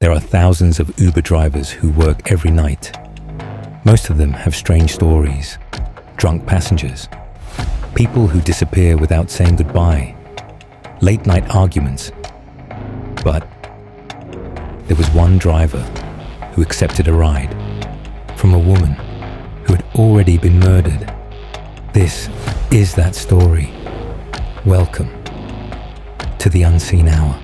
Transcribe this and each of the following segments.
There are thousands of Uber drivers who work every night. Most of them have strange stories, drunk passengers, people who disappear without saying goodbye, late-night arguments. But there was one driver who accepted a ride from a woman who had already been murdered. This is that story. Welcome to the Unseen Hour.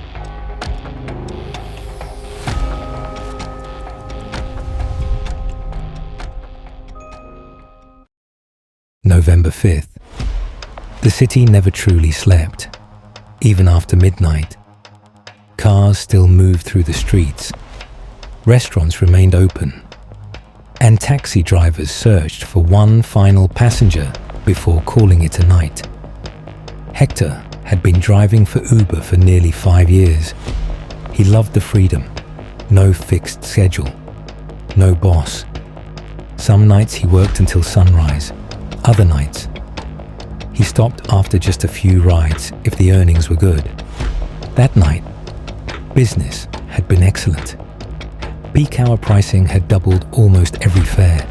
November 5th. The city never truly slept. Even after midnight, cars still moved through the streets, restaurants remained open, and taxi drivers searched for one final passenger before calling it a night. Hector had been driving for Uber for nearly 5 years. He loved the freedom, no fixed schedule, no boss. Some nights he worked until sunrise. Other nights, he stopped after just a few rides if the earnings were good. That night, business had been excellent. Peak hour pricing had doubled almost every fare.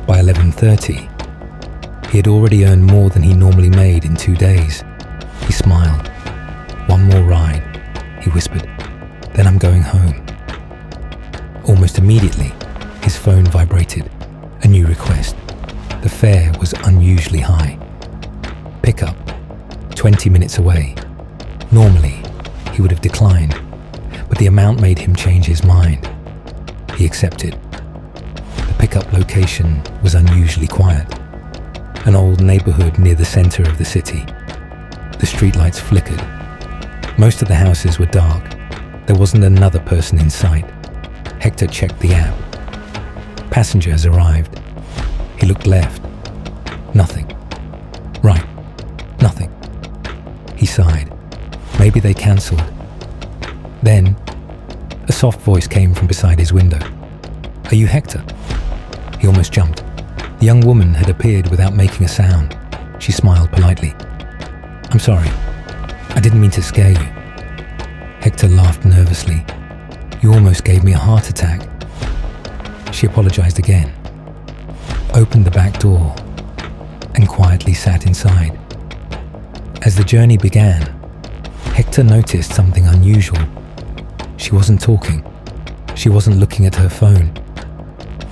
By 11:30, he had already earned more than he normally made in 2 days. He smiled. "One more ride," he whispered. "Then I'm going home." Almost immediately, his phone vibrated. A new request. The fare was unusually high. Pickup, 20 minutes away. Normally, he would have declined, but the amount made him change his mind. He accepted. The pickup location was unusually quiet. An old neighborhood near the center of the city. The streetlights flickered. Most of the houses were dark. There wasn't another person in sight. Hector checked the app. Passenger has arrived. He looked left. Nothing. Right. Nothing. He sighed. Maybe they cancelled. Then, a soft voice came from beside his window. "Are you Hector?" He almost jumped. The young woman had appeared without making a sound. She smiled politely. "I'm sorry. I didn't mean to scare you." Hector laughed nervously. "You almost gave me a heart attack." She apologized again, opened the back door, and quietly sat inside. As the journey began, Hector noticed something unusual. She wasn't talking. She wasn't looking at her phone.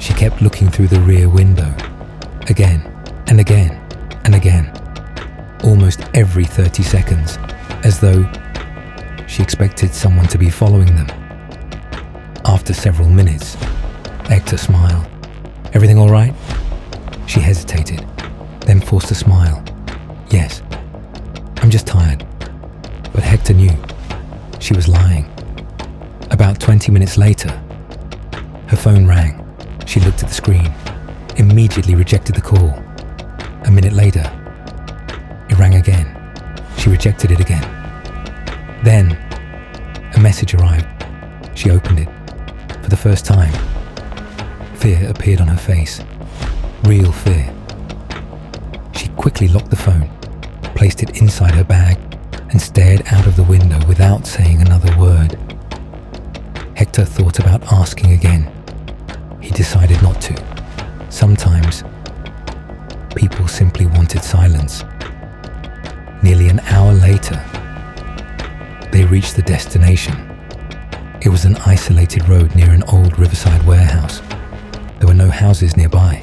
She kept looking through the rear window, again and again and again, almost every 30 seconds, as though she expected someone to be following them. After several minutes, Hector smiled. "Everything all right?" She hesitated, then forced a smile. "Yes, I'm just tired." But Hector knew she was lying. About 20 minutes later, her phone rang. She looked at the screen, immediately rejected the call. A minute later, it rang again. She rejected it again. Then, a message arrived. She opened it. For the first time, fear appeared on her face. Real fear. She quickly locked the phone, placed it inside her bag, and stared out of the window without saying another word. Hector thought about asking again. He decided not to. Sometimes, people simply wanted silence. Nearly an hour later, they reached the destination. It was an isolated road near an old riverside warehouse. There were no houses nearby,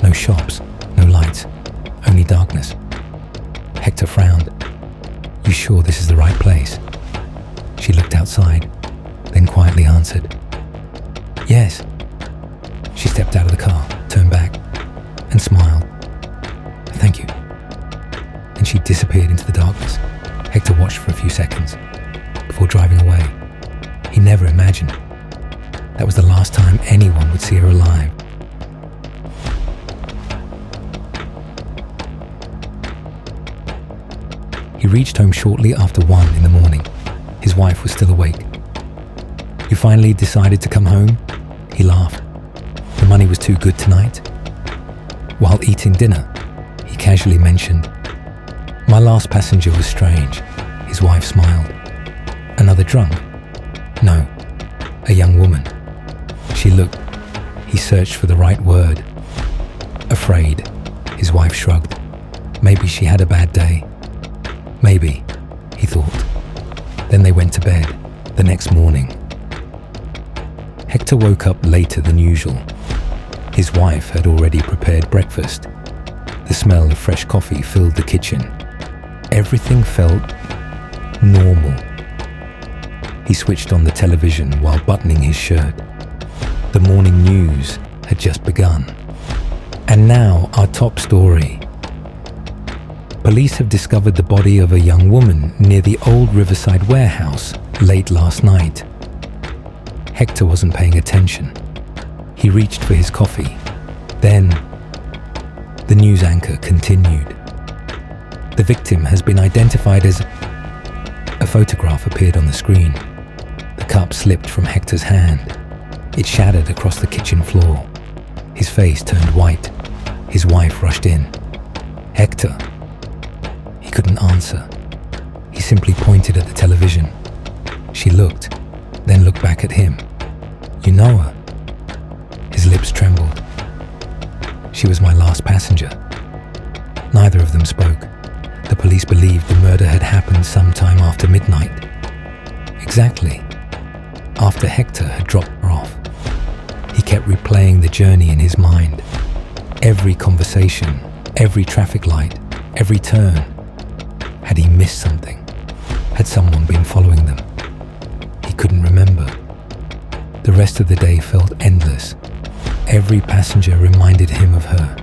no shops, no lights, only darkness. Hector frowned. "You sure this is the right place?" She looked outside, then quietly answered, "Yes." She stepped out of the car, turned back, and smiled. "Thank you." And she disappeared into the darkness. Hector watched for a few seconds before driving away. He never imagined that was the last time anyone would see her alive. He reached home shortly after 1 in the morning. His wife was still awake. "You finally decided to come home?" He laughed. "The money was too good tonight?" While eating dinner, he casually mentioned, "My last passenger was strange." His wife smiled. "Another drunk?" "No, A young woman. She looked. He searched for the right word. Afraid. His wife shrugged. Maybe she had a bad day. Maybe, he thought. Then they went to bed the next morning. Hector woke up later than usual. His wife had already prepared breakfast. The smell of fresh coffee filled the kitchen. Everything felt normal. He switched on the television while buttoning his shirt. The morning news had just begun. And now our top story. Police have discovered the body of a young woman near the old Riverside warehouse late last night. Hector wasn't paying attention. He reached for his coffee. Then, the news anchor continued. The victim has been identified as... A photograph appeared on the screen. The cup slipped from Hector's hand. It shattered across the kitchen floor. His face turned white. His wife rushed in. Hector. He couldn't answer. He simply pointed at the television. She looked, then looked back at him. You know her? His lips trembled. She was my last passenger. Neither of them spoke. The police believed the murder had happened sometime after midnight. Exactly after Hector had dropped her off. He kept replaying the journey in his mind. Every conversation, every traffic light, every turn. Had he missed something? Had someone been following them? He couldn't remember. The rest of the day felt endless. Every passenger reminded him of her.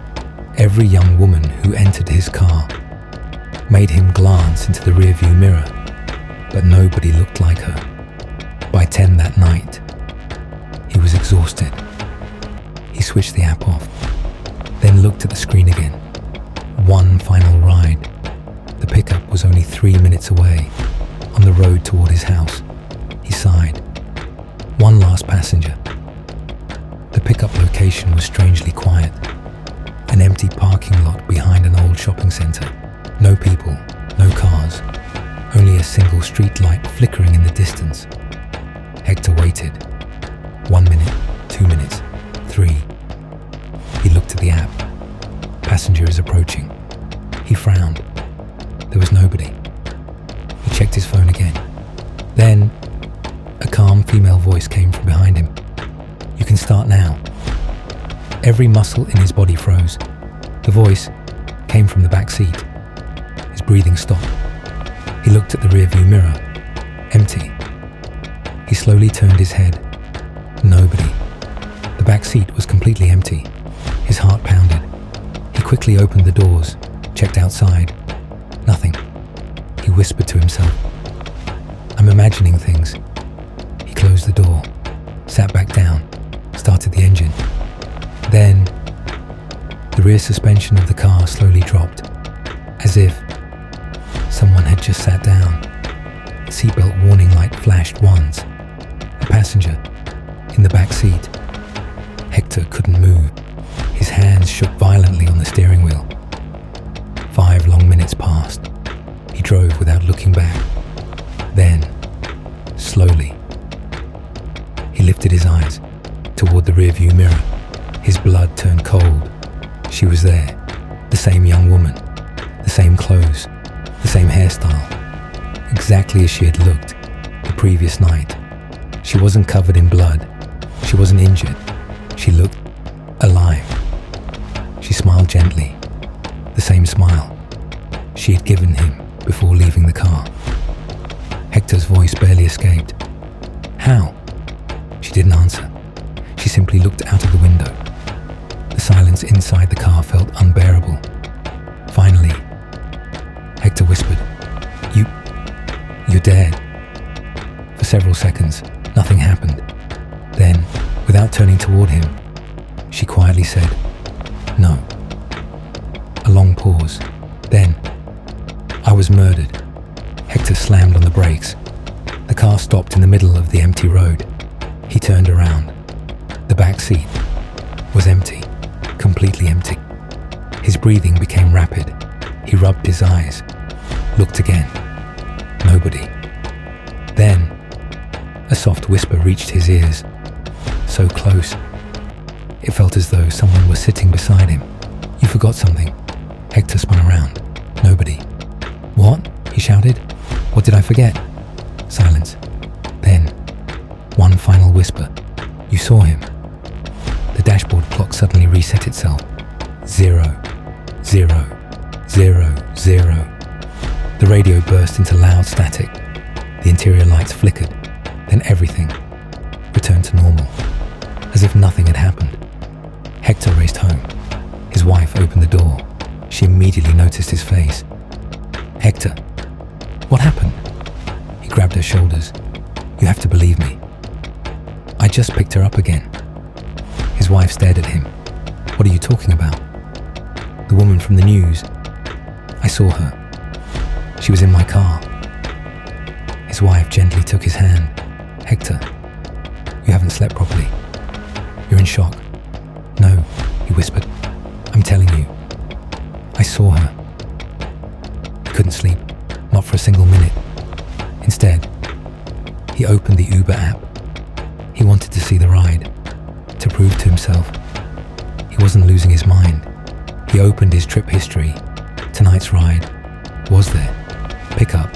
Every young woman who entered his car made him glance into the rearview mirror, but nobody looked like her. By 10 that night, he was exhausted. He switched the app off, then looked at the screen again. One final ride. The pickup was only 3 minutes away, on the road toward his house. He sighed. One last passenger. The pickup location was strangely quiet. An empty parking lot behind an old shopping center. No people, no cars, only a single street light flickering in the distance. Hector waited. 1 minute, 2 minutes, 3. He looked at the app. Passenger is approaching. He frowned. There was nobody. He checked his phone again. Then, a calm female voice came from behind him. You can start now. Every muscle in his body froze. The voice came from the back seat. His breathing stopped. He looked at the rearview mirror. Empty. He slowly turned his head. Nobody. The back seat was completely empty. His heart pounded. He quickly opened the doors, checked outside. Nothing. He whispered to himself. I'm imagining things. He closed the door, sat back down, started the engine. Then, the rear suspension of the car slowly dropped, as if someone had just sat down. The seatbelt warning light flashed once. A passenger in the back seat. Hector couldn't move. His hands shook violently on the steering wheel. 5 long minutes passed. He drove without looking back. Then, slowly, he lifted his eyes toward the rearview mirror. His blood turned cold. She was there, the same young woman, the same clothes, the same hairstyle, exactly as she had looked the previous night. She wasn't covered in blood. She wasn't injured. She looked alive. She smiled gently, the same smile she had given him before leaving the car. Hector's voice barely escaped. How? She didn't answer. She simply looked out of the window. The silence inside the car felt unbearable. Finally, Hector whispered, You're dead. For several seconds, nothing happened. Then, without turning toward him, she quietly said, No. A long pause. Then, I was murdered. Hector slammed on the brakes. The car stopped in the middle of the empty road. He turned around. The back seat was empty, completely empty. His breathing became rapid. He rubbed his eyes, looked again. Nobody. Then, A soft whisper reached his ears. So close. It felt as though someone was sitting beside him. "You forgot something." Hector spun around. Nobody. "What?" he shouted. "What did I forget?" Silence. Then, one final whisper. "You saw him." The dashboard clock suddenly reset itself. 0, 0, 0, 0. The radio burst into loud static. The interior lights flickered. Then everything returned to normal, as if nothing had happened. Hector raced home. His wife opened the door. She immediately noticed his face. "Hector, what happened?" He grabbed her shoulders. "You have to believe me. I just picked her up again." His wife stared at him. "What are you talking about?" "The woman from the news. I saw her. She was in my car." His wife gently took his hand. "Hector, you haven't slept properly. You're in shock." "No," he whispered. "I'm telling you. I saw her." He couldn't sleep, not for a single minute. Instead, he opened the Uber app. He wanted to see the ride, to prove to himself he wasn't losing his mind. He opened his trip history. Tonight's ride was there. Pickup,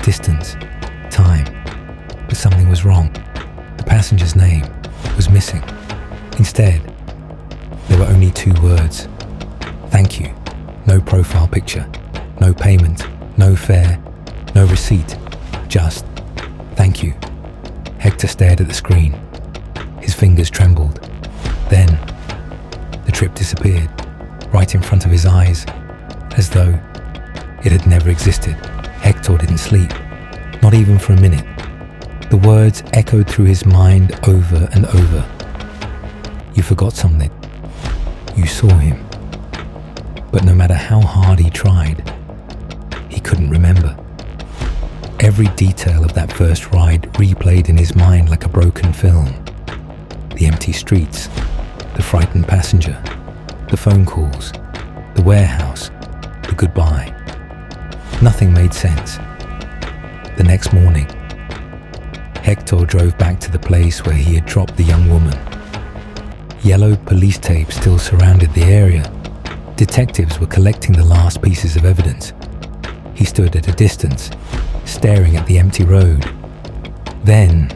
distance, time. But something was wrong. The passenger's name was missing. Instead, there were only 2 words. "Thank you." No profile picture, no payment, no fare, no receipt. Just, "Thank you." Hector stared at the screen. His fingers trembled. Then, the trip disappeared, right in front of his eyes, as though it had never existed. Hector didn't sleep, not even for a minute. The words echoed through his mind over and over. "You forgot something. You saw him." But no matter how hard he tried, he couldn't remember. Every detail of that first ride replayed in his mind like a broken film. The empty streets, the frightened passenger, the phone calls, the warehouse, the goodbye. Nothing made sense. The next morning, Hector drove back to the place where he had dropped the young woman. Yellow police tape still surrounded the area. Detectives were collecting the last pieces of evidence. He stood at a distance, staring at the empty road. Then,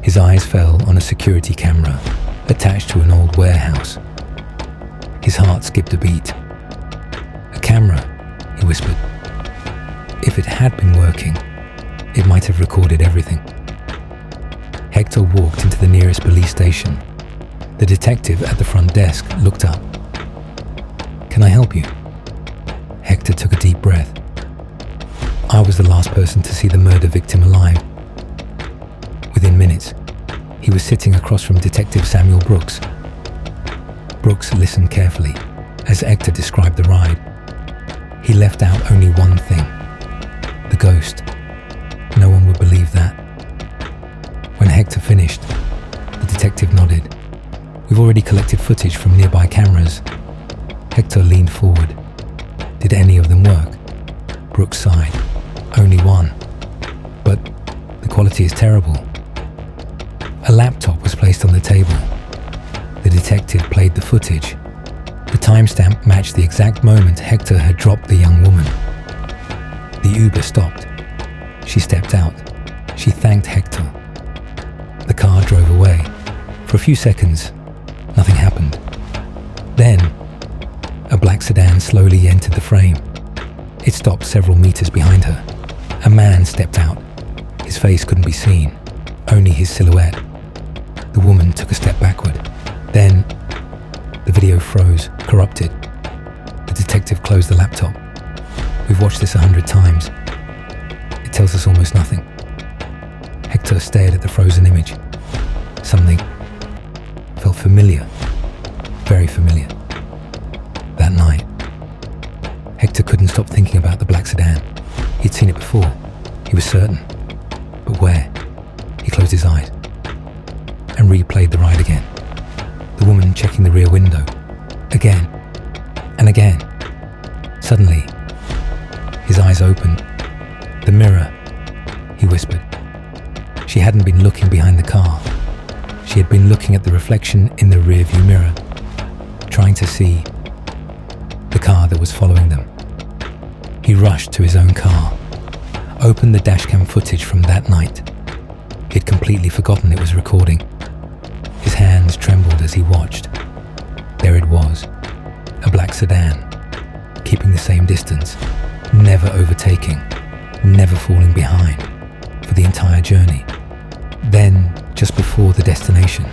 his eyes fell on a security camera attached to an old warehouse. His heart skipped a beat. "A camera," he whispered. "If it had been working, it might have recorded everything." Hector walked into the nearest police station. The detective at the front desk looked up. "Can I help you?" Hector took a deep breath. "I was the last person to see the murder victim alive." Within minutes, he was sitting across from Detective Samuel Brooks. Brooks listened carefully as Hector described the ride. He left out only one thing: the ghost. No one would believe that. When Hector finished, the detective nodded. "We've already collected footage from nearby cameras." Hector leaned forward. "Did any of them work?" Brooks sighed. "Only one. But the quality is terrible." A laptop was placed on the table. The detective played the footage. The timestamp matched the exact moment Hector had dropped the young woman. The Uber stopped. She stepped out. She thanked Hector. The car drove away. For a few seconds, nothing happened. Then, a black sedan slowly entered the frame. It stopped several meters behind her. A man stepped out. His face couldn't be seen, only his silhouette. The woman took a step backward. Then, the video froze, corrupted. The detective closed the laptop. "We've watched this 100 times. It tells us almost nothing." Hector stared at the frozen image. Something felt familiar, very familiar. That night, Hector couldn't stop thinking about the black sedan. He'd seen it before. He was certain. But where? He closed his eyes and replayed the ride again. The woman checking the rear window. Again and again. Suddenly, his eyes opened. "The mirror," he whispered. She hadn't been looking behind the car. She had been looking at the reflection in the rearview mirror, trying to see the car that was following them. He rushed to his own car, opened the dashcam footage from that night. He had completely forgotten it was recording. His hands trembled as he watched. There it was, a black sedan, keeping the same distance, never overtaking, never falling behind, for the entire journey. Then, just before the destination,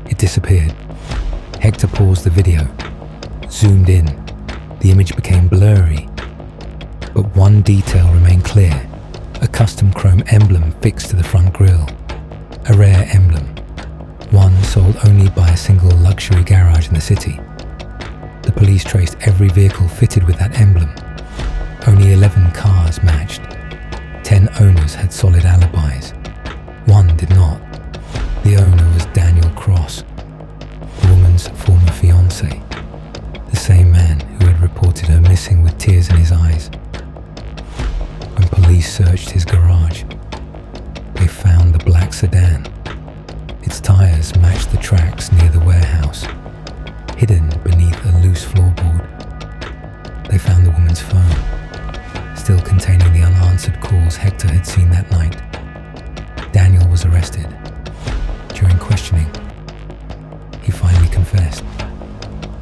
it disappeared. Hector paused the video, zoomed in. The image became blurry, but one detail remained clear: a custom chrome emblem fixed to the front grille. A rare emblem, one sold only by a single luxury garage in the city. The police traced every vehicle fitted with that emblem. Only 11 cars matched. 10 owners had solid alibis. One did not. The owner was Daniel Cross, the woman's former fiancé, the same man who had reported her missing with tears in his eyes. When police searched his garage, they found the black sedan. Its tires matched the tracks near the warehouse, hidden beneath a loose floorboard. They found the woman's phone, still containing the unanswered calls Hector had seen that night. Daniel was arrested. During questioning, he finally confessed.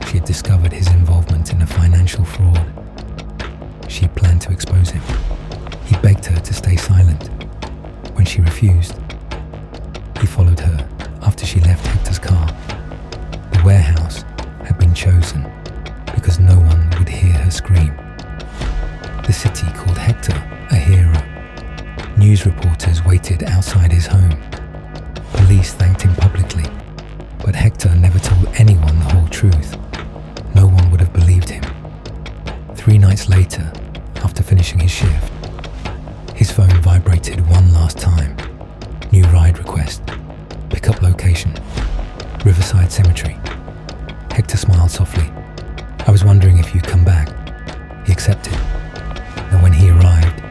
She had discovered his involvement in a financial fraud. She planned to expose him. He begged her to stay silent. When she refused, he followed her after she left Hector's car. The warehouse had been chosen because no one would hear her scream. The city called Hector a hero. News reporters waited outside his home. Police thanked him publicly, but Hector never told anyone the whole truth. No one would have believed him. 3 nights later, after finishing his shift, his phone vibrated one last time. New ride request. Pickup location. Riverside Cemetery. Hector smiled softly. "I was wondering if you'd come back." He accepted. And when he arrived,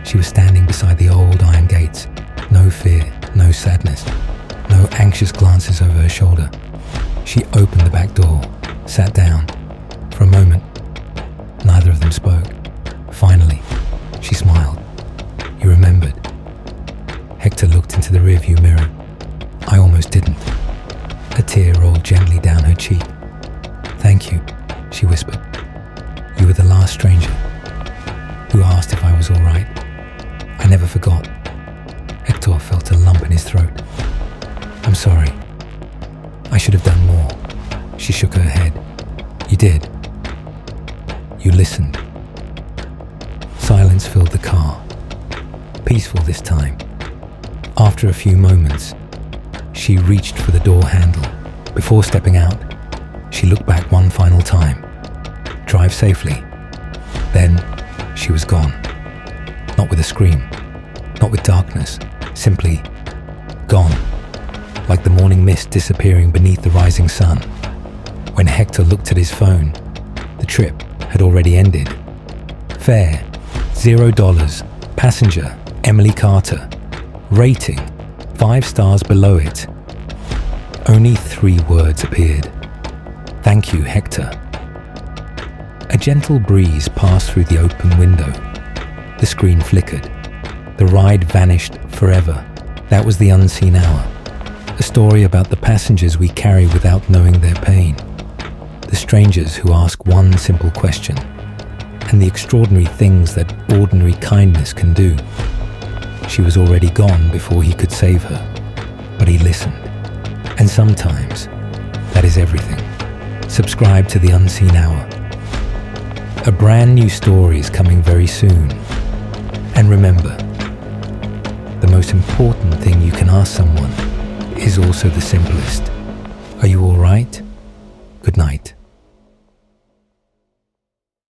she was standing beside the old iron gates. No fear, no sadness, no anxious glances over her shoulder. She opened the back door, sat down. For a moment, neither of them spoke. Finally, she smiled. "You remembered." Hector looked into the rearview mirror. "I almost didn't." A tear rolled gently down her cheek. "Thank you," she whispered. "You were the last stranger who asked if I was all right. I never forgot." Hector felt a lump in his throat. "I'm sorry. I should have done more." She shook her head. "You did. You listened." Silence filled the car. Peaceful this time. After a few moments, she reached for the door handle. Before stepping out, she looked back one final time. Drive safely. Then she was gone. Not with a scream, not with darkness, simply gone, like the morning mist disappearing beneath the rising sun. When Hector looked at his phone, the trip had already ended. Fare, $0. Passenger, Emily Carter. Rating, 5 stars below it. Only 3 words appeared. "Thank you, Hector." A gentle breeze passed through the open window. The screen flickered. The ride vanished forever. That was The Unseen Hour, a story about the passengers we carry without knowing their pain, the strangers who ask one simple question, and the extraordinary things that ordinary kindness can do. She was already gone before he could save her, but he listened. And sometimes, that is everything. Subscribe to The Unseen Hour. A brand new story is coming very soon. And remember, the most important thing you can ask someone is also the simplest. Are you all right? Good night.